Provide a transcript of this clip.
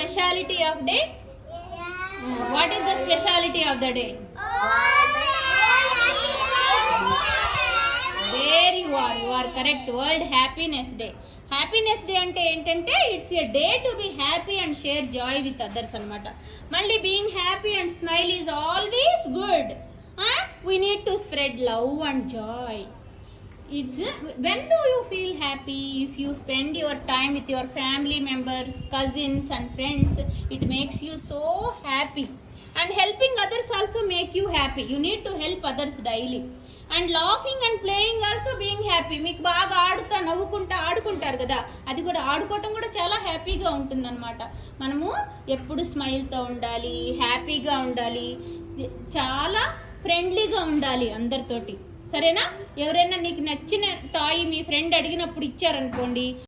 speciality of day? What is the speciality of the day? There you are correct. World Happiness Day. Happiness Day అంటే ఏంటంటే it's a day to be happy and share joy with others అన్నమాట. మళ్ళీ being happy and smile is always good. We need to spread love and joy. It's when do you feel happy? If you spend your time with your family members, cousins and friends, it makes you so happy. And helping others also make you happy. You need to help others daily. And laughing and playing also being happy. మీకు బాగా ఆడుతా నవ్వుకుంటా ఆడుకుంటారు కదా, అది కూడా ఆడుకోవటం కూడా చాలా హ్యాపీగా ఉంటుంది అనమాట. మనము ఎప్పుడు స్మైల్తో ఉండాలి, హ్యాపీగా ఉండాలి, చాలా ఫ్రెండ్లీగా ఉండాలి అందరితోటి. సరేనా? ఎవరైనా నీకు నచ్చిన టాయ్ మీ ఫ్రెండ్ అడిగినప్పుడు ఇచ్చారనుకోండి,